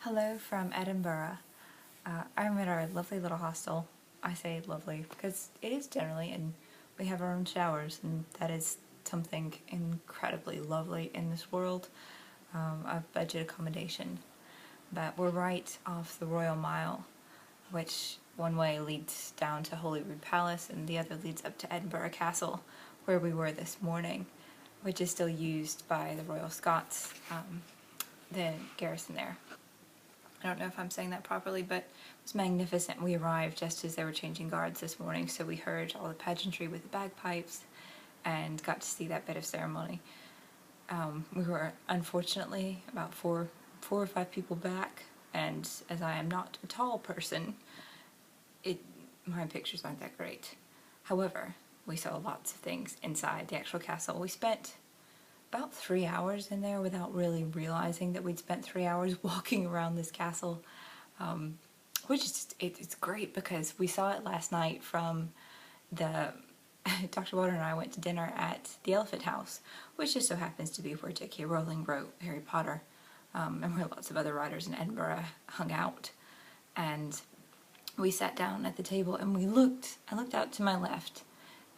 Hello from Edinburgh. I'm at our lovely little hostel. I say lovely because it is generally, and we have our own showers, and that is something incredibly lovely in this world of budget accommodation. But we're right off the Royal Mile, which one way leads down to Holyrood Palace and the other leads up to Edinburgh Castle, where we were this morning, which is still used by the Royal Scots, the garrison there. I don't know if I'm saying that properly, but it was magnificent. We arrived just as they were changing guards this morning, so we heard all the pageantry with the bagpipes and got to see that bit of ceremony. We were unfortunately about four or five people back, and as I am not a tall person, my pictures aren't that great. However, we saw lots of things inside the actual castle. We spent about 3 hours in there without really realizing that we'd spent 3 hours walking around this castle, which is it's great because we saw it last night from the Dr. Water and I went to dinner at the Elephant House, which just so happens to be where J.K. Rowling wrote Harry Potter, and where lots of other writers in Edinburgh hung out. And we sat down at the table and I looked out to my left,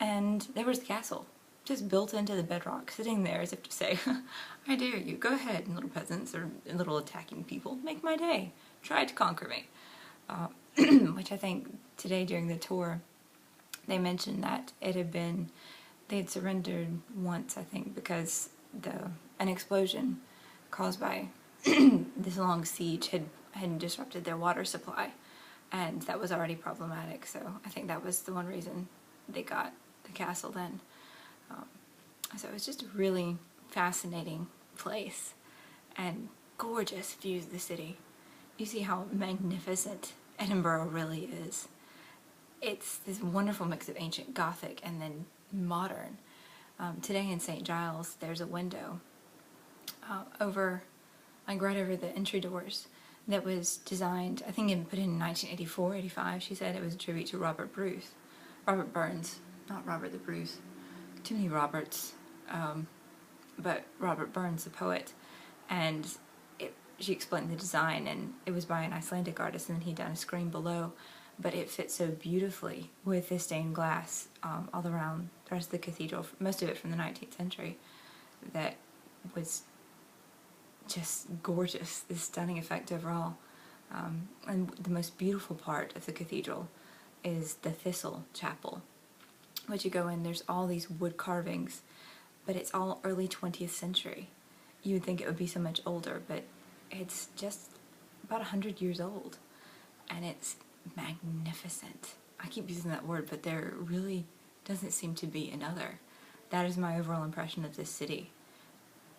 and there was the castle, just built into the bedrock, sitting there as if to say, I dare you, go ahead, little peasants or little attacking people, make my day, try to conquer me. Which I think today during the tour, they mentioned that they had surrendered once, I think, because an explosion caused by this long siege had disrupted their water supply, and that was already problematic, so I think that was the one reason they got the castle then. So it was just a really fascinating place and gorgeous views of the city. You see how magnificent Edinburgh really is. It's this wonderful mix of ancient Gothic and then modern. Today in St. Giles there's a window right over the entry doors that was designed, I think put in 1984, 85. She said it was a tribute to Robert Burns, not Robert the Bruce. Too many Roberts, but Robert Burns, the poet, and she explained the design, and it was by an Icelandic artist, and then he'd done a screen below, but it fit so beautifully with the stained glass all around the rest of the cathedral, most of it from the 19th century, that was just gorgeous, this stunning effect overall. And the most beautiful part of the cathedral is the Thistle Chapel, which you go in, there's all these wood carvings, but it's all early 20th century. You would think it would be so much older, but it's just about 100 years old, and it's magnificent. I keep using that word, but there really doesn't seem to be another. That is my overall impression of this city.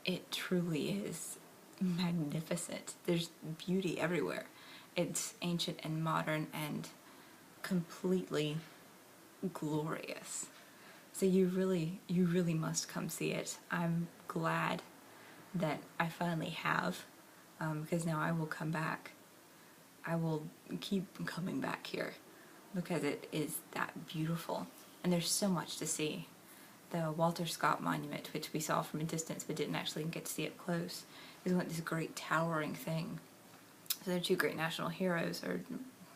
It truly is magnificent. There's beauty everywhere. It's ancient and modern and completely glorious. So you really must come see it. I'm glad that I finally have, because now I will come back. I will keep coming back here because it is that beautiful, and there's so much to see. The Walter Scott Monument, which we saw from a distance but didn't actually get to see up close, is this great towering thing. So there are two great national heroes, are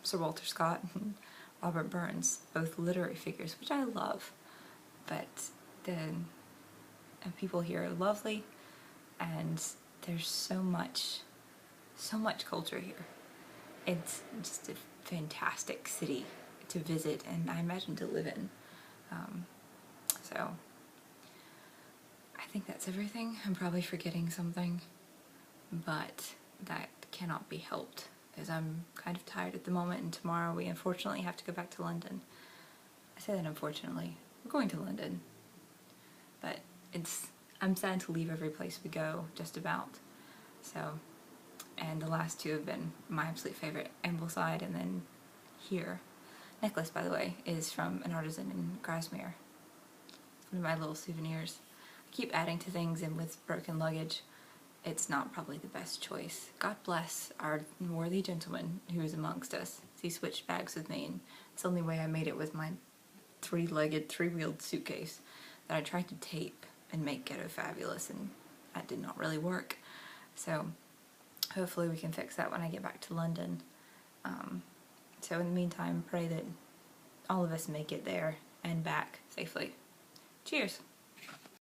Sir Walter Scott and Robert Burns, both literary figures, which I love, but the people here are lovely, and there's so much culture here. It's just a fantastic city to visit, and I imagine to live in. So I think that's everything. I'm probably forgetting something, but that cannot be helped, as I'm kind of tired at the moment, and tomorrow we unfortunately have to go back to London. I say that unfortunately. We're going to London, but I'm sad to leave every place we go, just about. So, and the last two have been my absolute favorite, Ambleside and then here. Necklace, by the way, is from an artisan in Grasmere. It's one of my little souvenirs. I keep adding to things, and with broken luggage, it's not probably the best choice. God bless our worthy gentleman who is amongst us. He switched bags with me, and it's the only way I made it with my three-wheeled suitcase that I tried to tape and make ghetto fabulous, and that did not really work. So hopefully we can fix that when I get back to London. So in the meantime, pray that all of us make it there and back safely. Cheers!